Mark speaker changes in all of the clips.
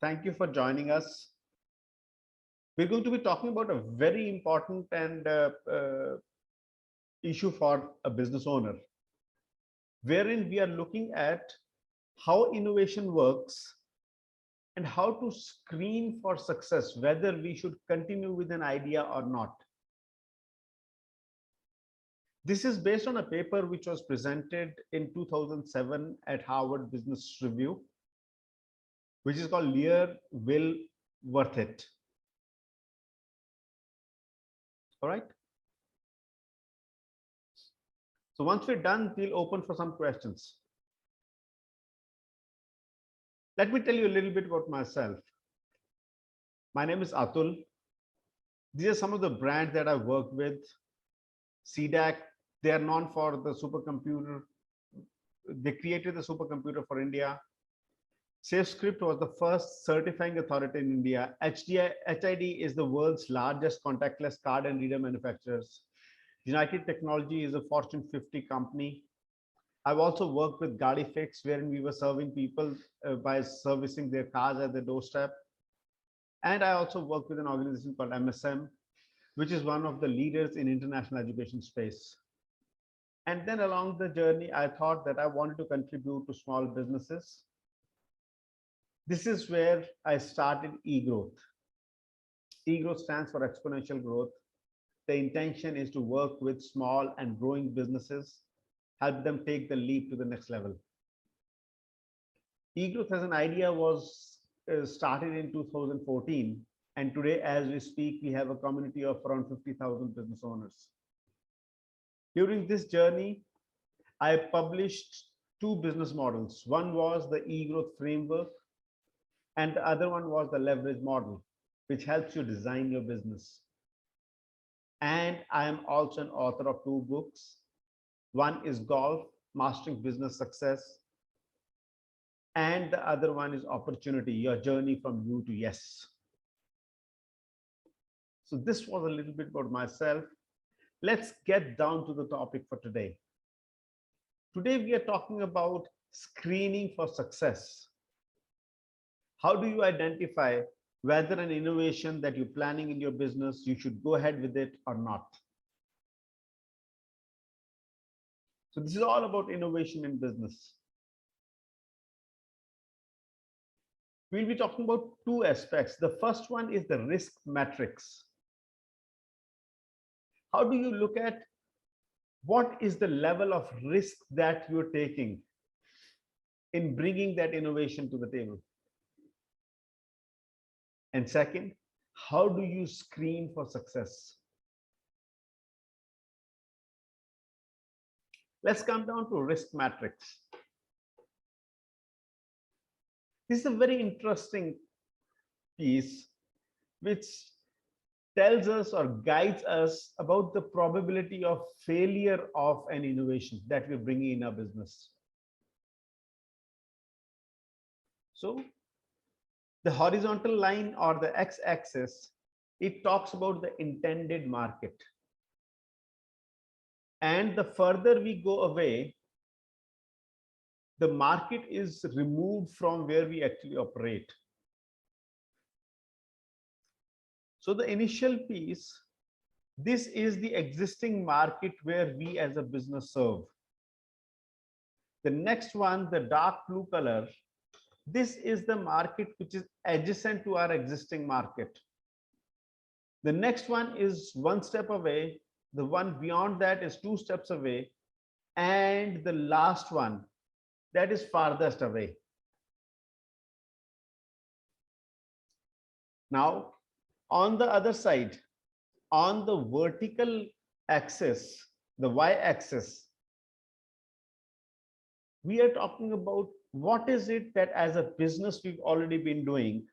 Speaker 1: Thank you for joining us. We're going to be talking about a very important and issue for a business owner, wherein we are looking at how innovation works and how to screen for success, whether we should continue with an idea or not. This is based on a paper which was presented in 2007 at Harvard Business Review, which is called Lear, Will, Worth It. All right. So once we're done, we'll open for some questions. Let me tell you a little bit about myself. My name is Atul. These are some of the brands that I've worked with. CDAC, they are known for the supercomputer. They created the supercomputer for India. SafeScript was the first certifying authority in India. HID is the world's largest contactless card and reader manufacturers. United Technology is a Fortune 50 company. I've also worked with GaadiFix, wherein we were serving people by servicing their cars at their doorstep. And I also worked with an organization called MSM, which is one of the leaders in international education space. And then along the journey, I thought that I wanted to contribute to small businesses. This is where I started eGrowth. eGrowth stands for exponential growth. The intention is to work with small and growing businesses, help them take the leap to the next level. eGrowth as an idea was started in 2014. And today, as we speak, we have a community of around 50,000 business owners. During this journey, I published two business models. One was the eGrowth framework, and the other one was the leverage model, which helps you design your business. And I am also an author of two books. One is Golf, Mastering Business Success. And the other one is Opportunity, Your Journey from You to Yes. So this was a little bit about myself. Let's get down to the topic for today. Today, we are talking about screening for success. How do you identify whether an innovation that you're planning in your business, you should go ahead with it or not? So this is all about innovation in business. We'll be talking about two aspects. The first one is the risk matrix. How do you look at what is the level of risk that you're taking in bringing that innovation to the table? And second, how do you screen for success? Let's come down to risk matrix. This is a very interesting piece which tells us or guides us about the probability of failure of an innovation that we're bringing in our business. So the horizontal line or the x-axis, it talks about the intended market. And the further we go away, the market is removed from where we actually operate. So the initial piece, this is the existing market where we as a business serve. The next one, the dark blue color, this is the market which is adjacent to our existing market. The next one is one step away. The one beyond that is two steps away. And the last one, that is farthest away. Now, on the other side, on the vertical axis, the y-axis, we are talking about what is it that as a business we've already been doing.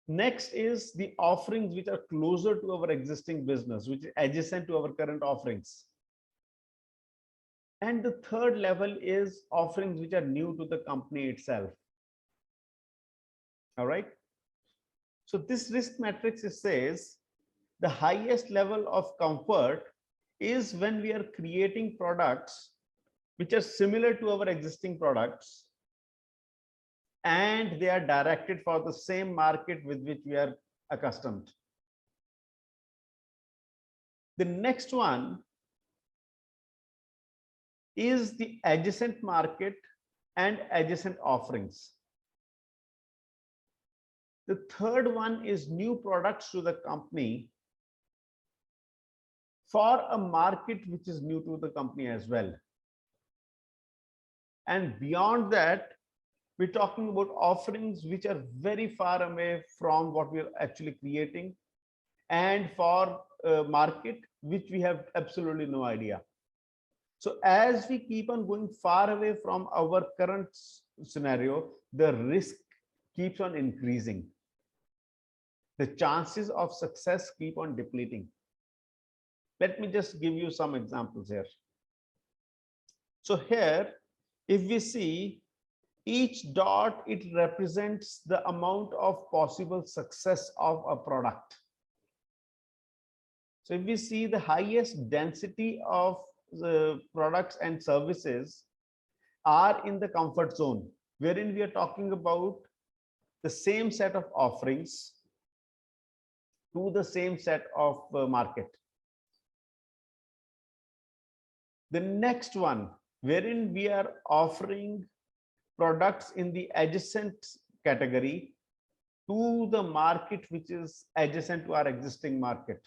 Speaker 1: Next is the offerings which are closer to our existing business, which is adjacent to our current offerings. And the third level is offerings which are new to the company itself. All right. So this risk matrix says the highest level of comfort is when we are creating products which are similar to our existing products, and they are directed for the same market with which we are accustomed. The next one is the adjacent market and adjacent offerings. The third one is new products to the company for a market which is new to the company as well. And beyond that, we're talking about offerings which are very far away from what we're actually creating, and for a market which we have absolutely no idea. So as we keep on going far away from our current scenario, the risk keeps on increasing. The chances of success keep on depleting. Let me just give you some examples here. So here, if we see each dot, it represents the amount of possible success of a product. So if we see the highest density of the products and services are in the comfort zone, wherein we are talking about the same set of offerings to the same set of market. The next one, wherein we are offering products in the adjacent category to the market which is adjacent to our existing market.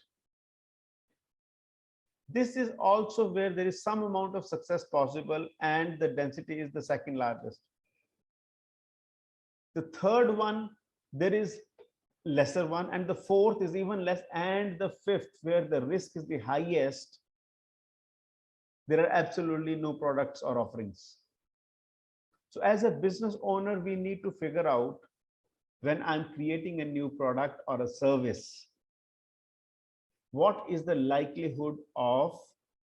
Speaker 1: This is also where there is some amount of success possible, and the density is the second largest. The third one, there is lesser one, and the fourth is even less, and the fifth, where the risk is the highest, there are absolutely no products or offerings. So as a business owner, we need to figure out, when I'm creating a new product or a service, what is the likelihood of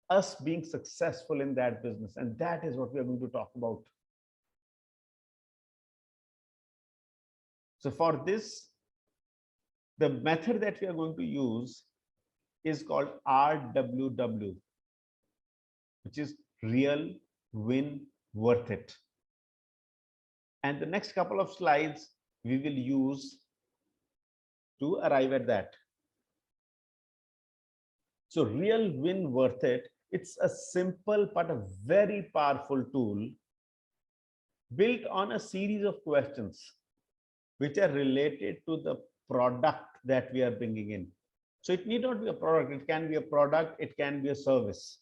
Speaker 1: us being successful in that business? And that is what we are going to talk about. So for this, the method that we are going to use is called RWW, which is real, win, worth it. And the next couple of slides we will use to arrive at that. So real, win, worth it, it's a simple but a very powerful tool built on a series of questions which are related to the product that we are bringing in. So it need not be a product, it can be a product, it can be a service,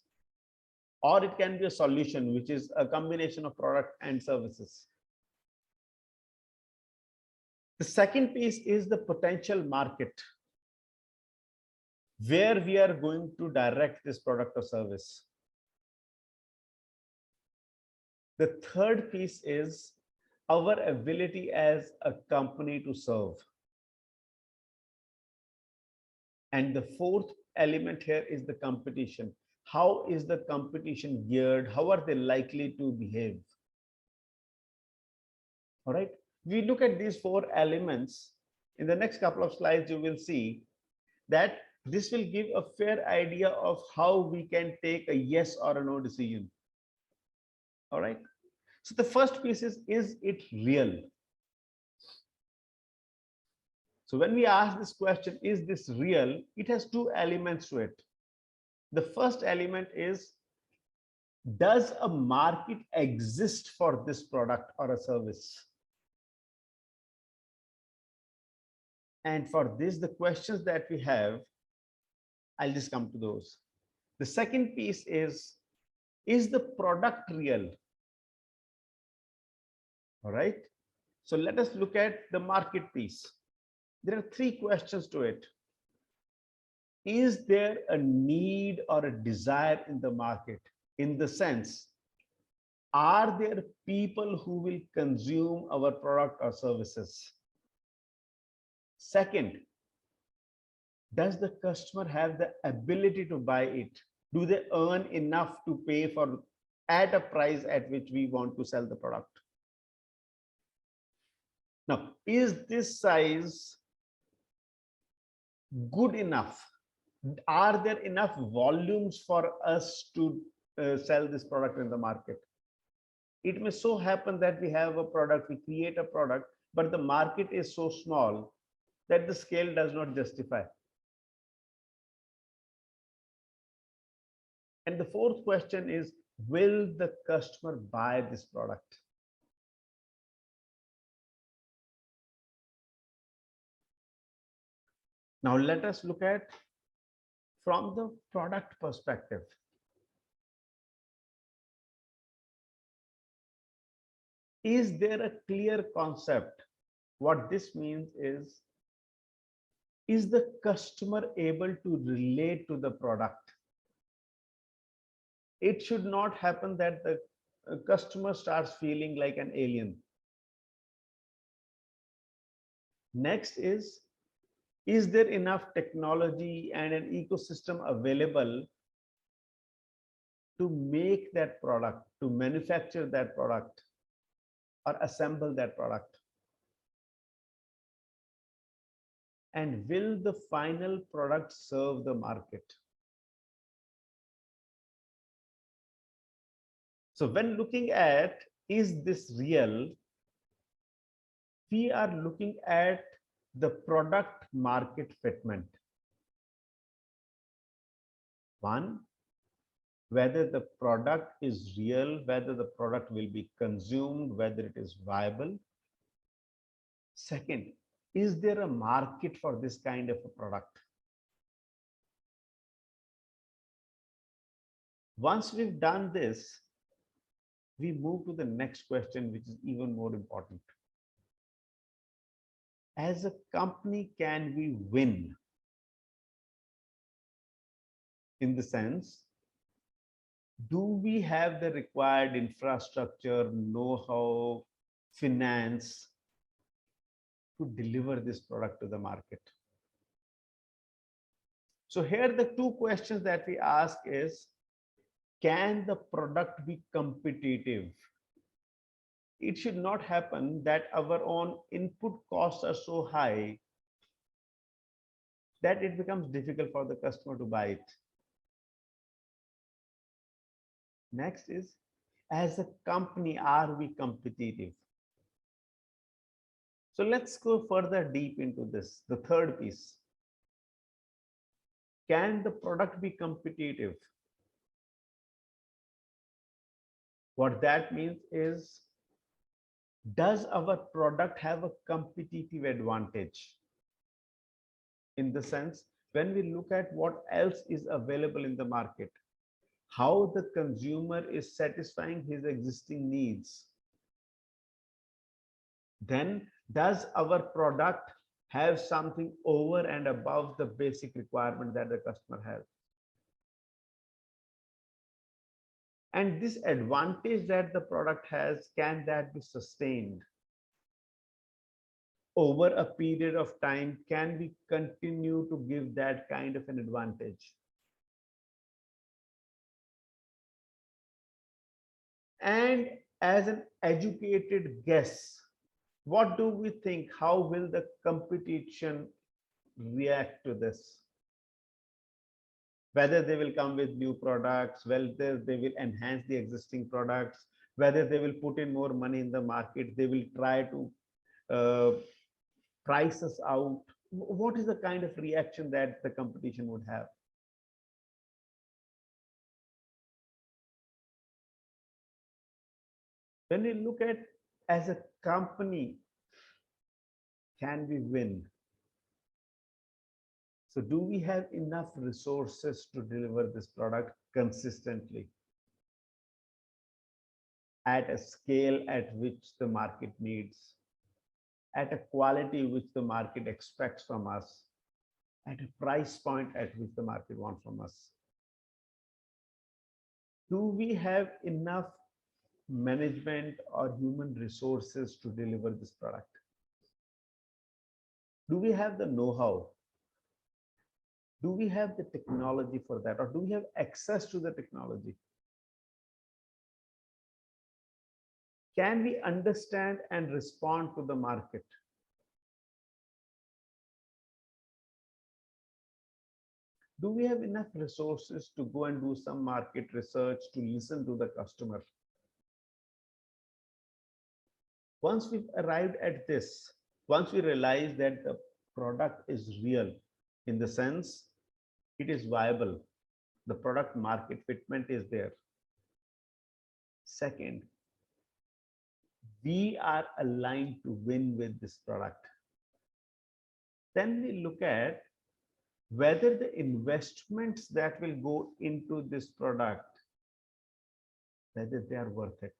Speaker 1: or it can be a solution, which is a combination of product and services. The second piece is the potential market, where we are going to direct this product or service. The third piece is our ability as a company to serve. And the fourth element here is the competition. How is the competition geared? How are they likely to behave? All right. We look at these four elements. In the next couple of slides, you will see that this will give a fair idea of how we can take a yes or a no decision. All right. So the first piece is it real? So when we ask this question, is this real? It has two elements to it. The first element is, does a market exist for this product or a service? And for this, the questions that we have, I'll just come to those. The second piece is the product real? All right. So let us look at the market piece. There are three questions to it. Is there a need or a desire in the market? In the sense, are there people who will consume our product or services? Second, does the customer have the ability to buy it? Do they earn enough to pay for at a price at which we want to sell the product? Now, is this size good enough? Are there enough volumes for us to sell this product in the market? It may so happen that we have a product, we create a product, but the market is so small that the scale does not justify. And the fourth question is, will the customer buy this product? Now let us look at from the product perspective. Is there a clear concept? What this means is the customer able to relate to the product? It should not happen that the customer starts feeling like an alien. Next is there enough technology and an ecosystem available to make that product, to manufacture that product, or assemble that product? And will the final product serve the market? So when looking at, is this real? We are looking at the product market fitment. One, whether the product is real, whether the product will be consumed, whether it is viable. Second, is there a market for this kind of a product? Once we've done this, we move to the next question, which is even more important. As a company, can we win? In the sense, do we have the required infrastructure, know-how, finance to deliver this product to the market? So here the two questions that we ask is, can the product be competitive? It should not happen that our own input costs are so high that it becomes difficult for the customer to buy it. Next is, as a company, are we competitive? So let's go further deep into this. The third piece. Can the product be competitive? What that means is, does our product have a competitive advantage? In the sense, when we look at what else is available in the market, how the consumer is satisfying his existing needs, then does our product have something over and above the basic requirement that the customer has? And this advantage that the product has, can that be sustained over a period of time? Can we continue to give that kind of an advantage? And as an educated guess, what do we think? How will the competition react to this? Whether they will come with new products, whether they will enhance the existing products, whether they will put in more money in the market, they will try to price us out. What is the kind of reaction that the competition would have? When we look at, as a company, can we win? So do we have enough resources to deliver this product consistently at a scale at which the market needs, at a quality which the market expects from us, at a price point at which the market wants from us? Do we have enough management or human resources to deliver this product? Do we have the know-how? Do we have the technology for that, or do we have access to the technology? Can we understand and respond to the market? Do we have enough resources to go and do some market research, to listen to the customer? Once we've arrived at this, once we realize that the product is real in the sense it is viable, the product market fitment is there. Second, we are aligned to win with this product. Then we look at whether the investments that will go into this product, whether they are worth it.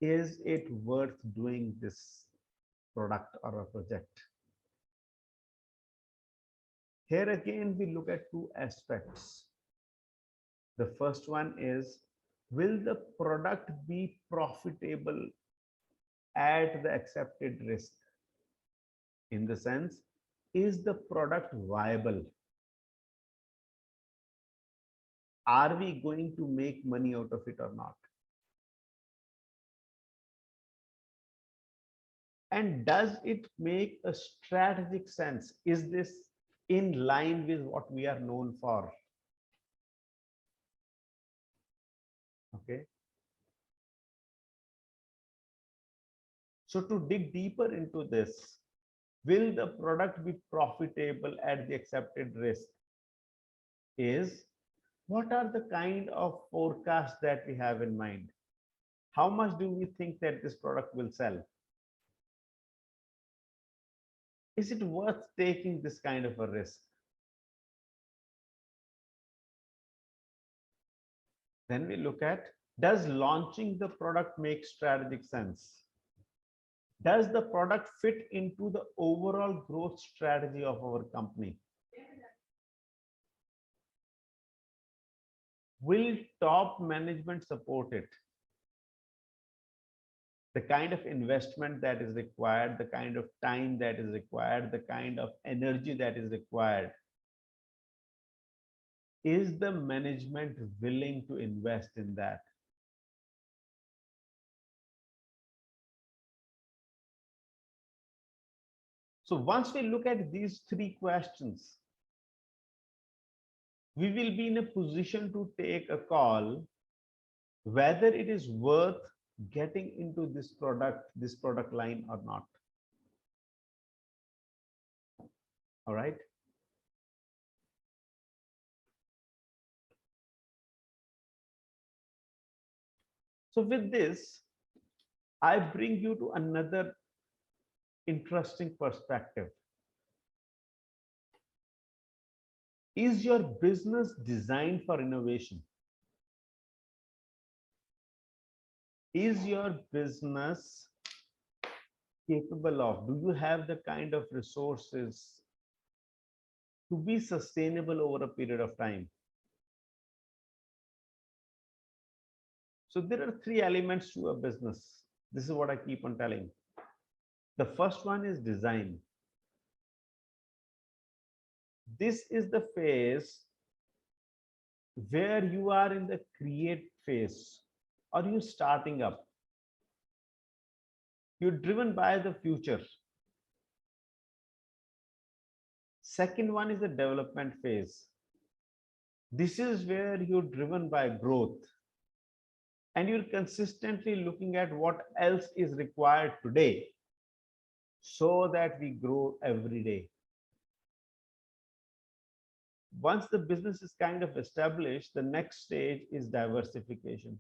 Speaker 1: Is it worth doing this product or a project? Here again, we look at two aspects. The first one is, will the product be profitable at the accepted risk? In the sense, is the product viable? Are we going to make money out of it or not? And does it make a strategic sense? Is this in line with what we are known for? Okay. So to dig deeper into this, will the product be profitable at the accepted risk? Is what are the kind of forecasts that we have in mind? How much do we think that this product will sell? Is it worth taking this kind of a risk? Then we look at, does launching the product make strategic sense? Does the product fit into the overall growth strategy of our company? Will top management support it? The kind of investment that is required, the kind of time that is required, the kind of energy that is required. Is the management willing to invest in that? So once we look at these three questions, we will be in a position to take a call whether it is worth getting into this product line or not. All right. So with this, I bring you to another interesting perspective. Is your business designed for innovation? Is your business capable of, do you have the kind of resources to be sustainable over a period of time? So there are three elements to a business. This is what I keep on telling. The first one is design. This is the phase where you are in the create phase. Are you starting up? You're driven by the future. Second one is the development phase. This is where you're driven by growth. And you're consistently looking at what else is required today so that we grow every day. Once the business is kind of established, the next stage is diversification.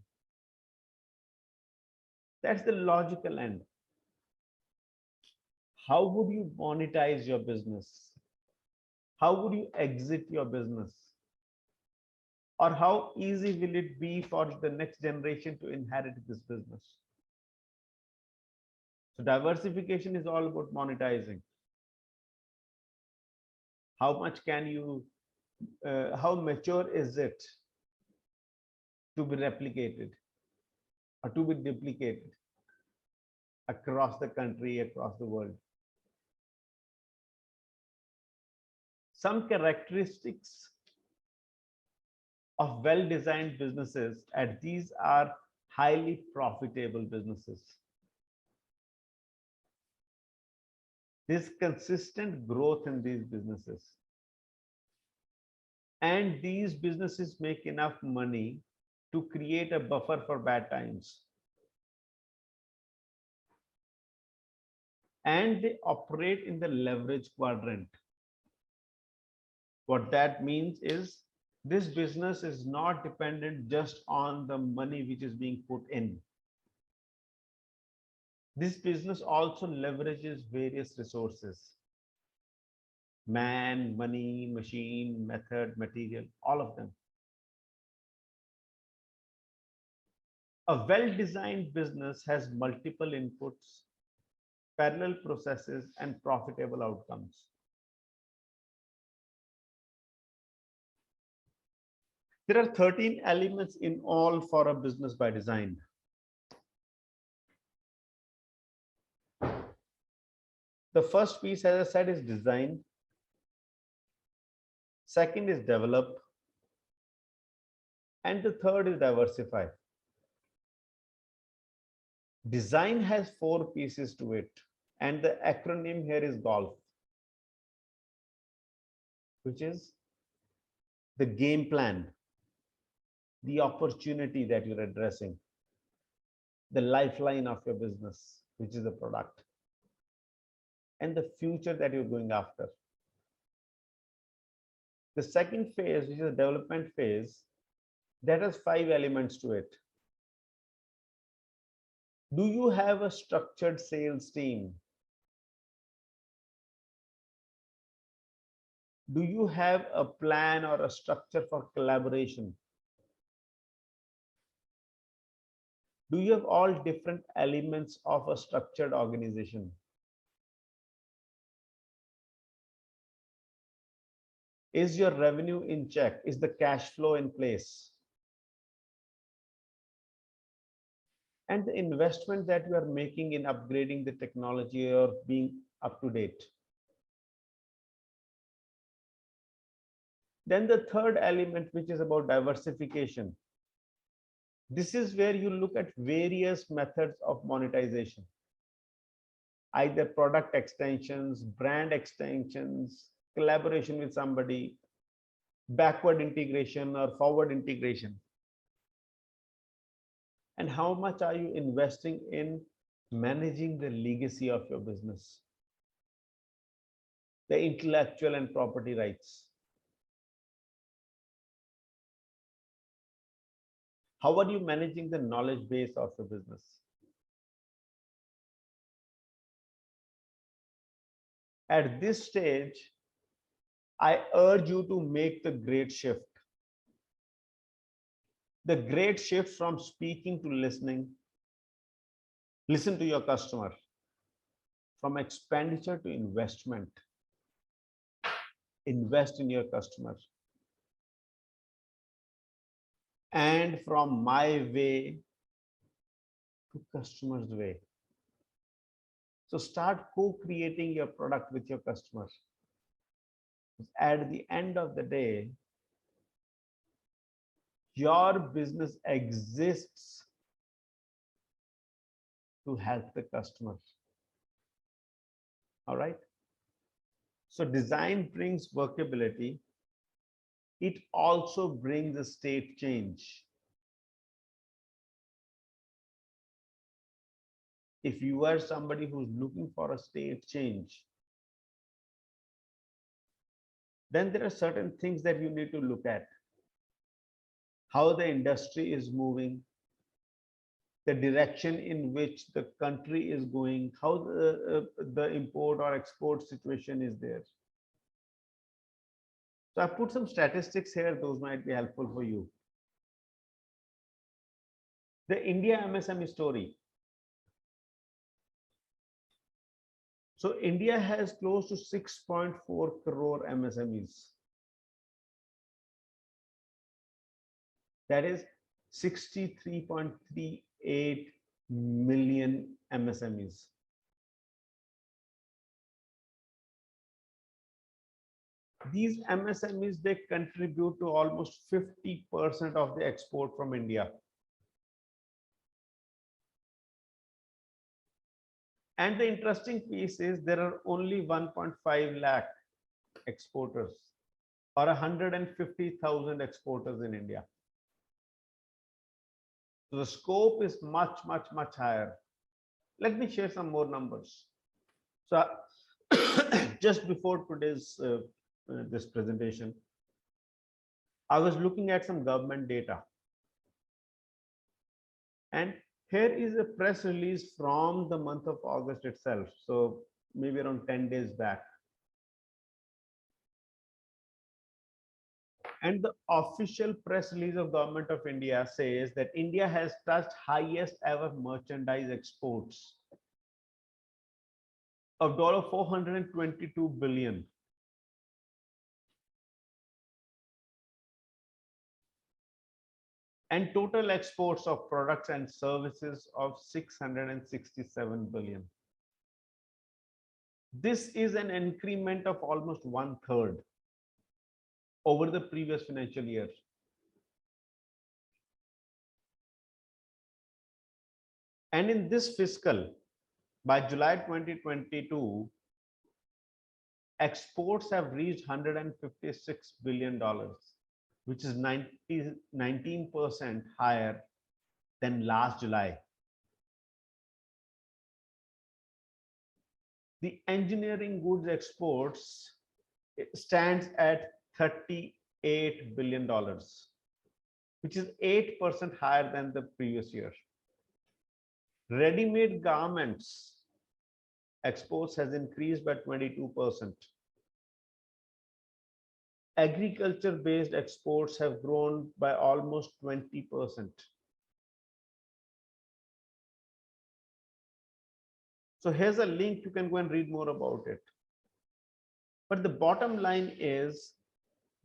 Speaker 1: That's the logical end. How would you monetize your business? How would you exit your business? Or how easy will it be for the next generation to inherit this business? So diversification is all about monetizing. How much can you, how mature is it to be replicated or to be duplicated across the country, across the world? Some characteristics of well-designed businesses, and these are highly profitable businesses. There's consistent growth in these businesses. And these businesses make enough money to create a buffer for bad times. and they operate in the leverage quadrant. What that means is this business is not dependent just on the money which is being put in. This business also leverages various resources: man, money, machine, method, material, all of them. A well-designed business has multiple inputs, parallel processes, and profitable outcomes. There are 13 elements in all for a business by design. The first piece, as I said, is design. Second is develop. And the third is diversify. Design has 4 pieces to it. And the acronym here is GOLF, which is the game plan, the opportunity that you're addressing, the lifeline of your business, which is the product, and the future that you're going after. The second phase, which is the development phase, that has 5 elements to it. Do you have a structured sales team? Do you have a plan or a structure for collaboration? Do you have all different elements of a structured organization? Is your revenue in check? Is the cash flow in place? And the investment that you are making in upgrading the technology or being up to date. Then the third element, which is about diversification. This is where you look at various methods of monetization, either product extensions, brand extensions, collaboration with somebody, backward integration or forward integration. And how much are you investing in managing the legacy of your business, the intellectual and property rights? How are you managing the knowledge base of your business? At this stage, I urge you to make the great shift. The great shift from speaking to listening. Listen to your customer. From expenditure to investment. Invest in your customer. And from my way to customer's way. So start co-creating your product with your customers. At the end of the day, your business exists to help the customers. All right. So design brings workability. It also brings a state change. If you are somebody who's looking for a state change, then there are certain things that you need to look at. How the industry is moving, the direction in which the country is going, how the import or export situation is there. So I put some statistics here, those might be helpful for you. The India MSME story. So India has close to 6.4 crore MSMEs. That is 63.38 million MSMEs. These MSMEs, they contribute to almost 50% of the export from India. And the interesting piece is there are only 1.5 lakh exporters or 150,000 exporters in India. So the scope is much, much, much higher. Let me share some more numbers. So just before today's this presentation, I was looking at some government data, and here is a press release from the month of August itself. So maybe around 10 days back. And the official press release of Government of India says that India has touched highest ever merchandise exports of $422 billion. And total exports of products and services of 667 billion. This is an increment of almost 1/3 over the previous financial year. And in this fiscal, by July 2022, exports have reached $156 billion, which is 19% higher than last July. The engineering goods exports stands at $38 billion, which is 8% higher than the previous year. Ready-made garments exports has increased by 22%. Agriculture-based exports have grown by almost 20%. So here's a link, you can go and read more about it. But the bottom line is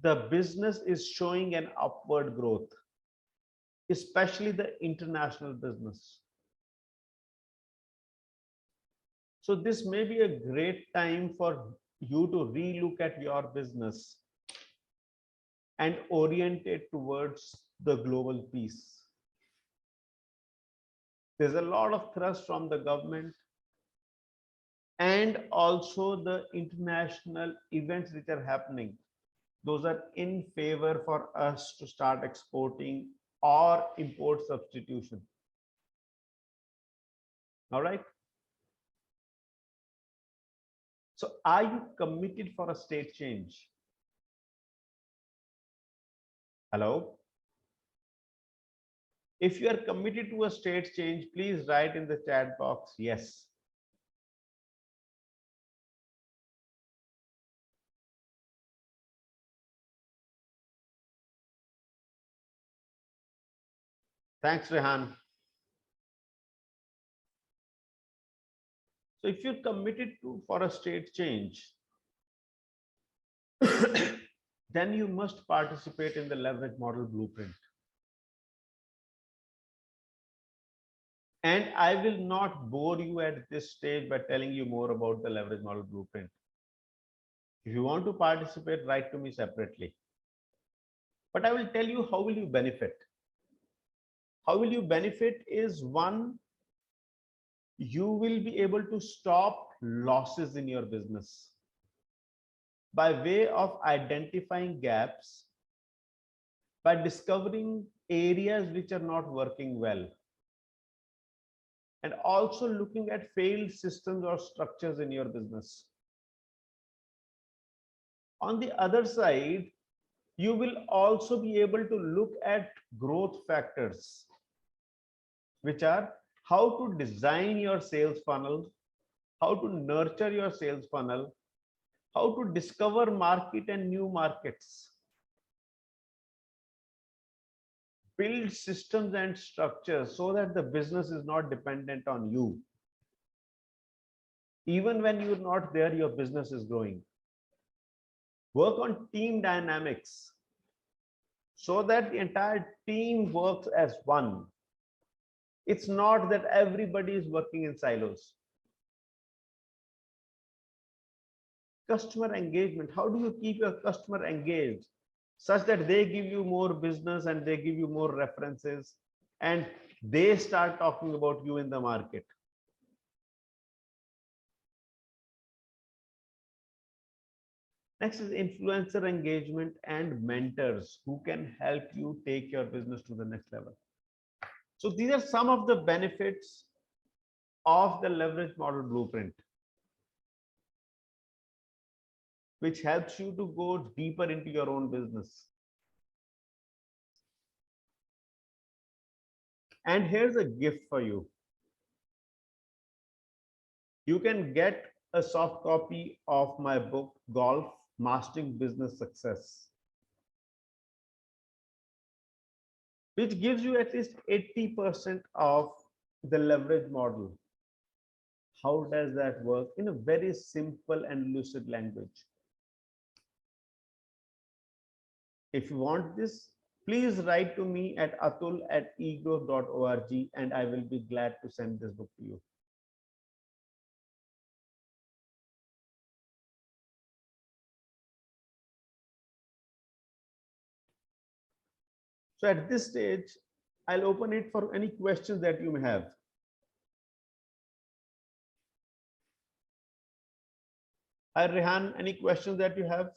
Speaker 1: the business is showing an upward growth, especially the international business. So this may be a great time for you to relook at your business and orient it towards the global piece. There's a lot of thrust from the government and also the international events which are happening. Those are in favor for us to start exporting or import substitution. All right. So are you committed for a state change? Hello? If you are committed to a state change, please write in the chat box, yes. Thanks, Rehan. So if you're committed to for a state change, then you must participate in the leverage model blueprint. And I will not bore you at this stage by telling you more about the leverage model blueprint. If you want to participate, write to me separately. But I will tell you how will you benefit. How will you benefit is, one, you will be able to stop losses in your business by way of identifying gaps, by discovering areas which are not working well, and also looking at failed systems or structures in your business. On the other side, you will also be able to look at growth factors, which are how to design your sales funnel, how to nurture your sales funnel, how to discover market and new markets, build systems and structures so that the business is not dependent on you. Even when you're not there, your business is growing. Work on team dynamics so that the entire team works as one. It's not that everybody is working in silos. Customer engagement. How do you keep your customer engaged such that they give you more business and they give you more references and they start talking about you in the market? Next is influencer engagement and mentors who can help you take your business to the next level. So these are some of the benefits of the leverage model blueprint. which helps you to go deeper into your own business. And here's a gift for you. You can get a soft copy of my book, Golf Mastering Business Success, which gives you at least 80% of the leverage model. How does that work? In a very simple and lucid language. If you want this, please write to me at atul@egrowth.org and I will be glad to send this book to you. So at this stage, I'll open it for any questions that you may have. Hi, Rehan, any questions that you have?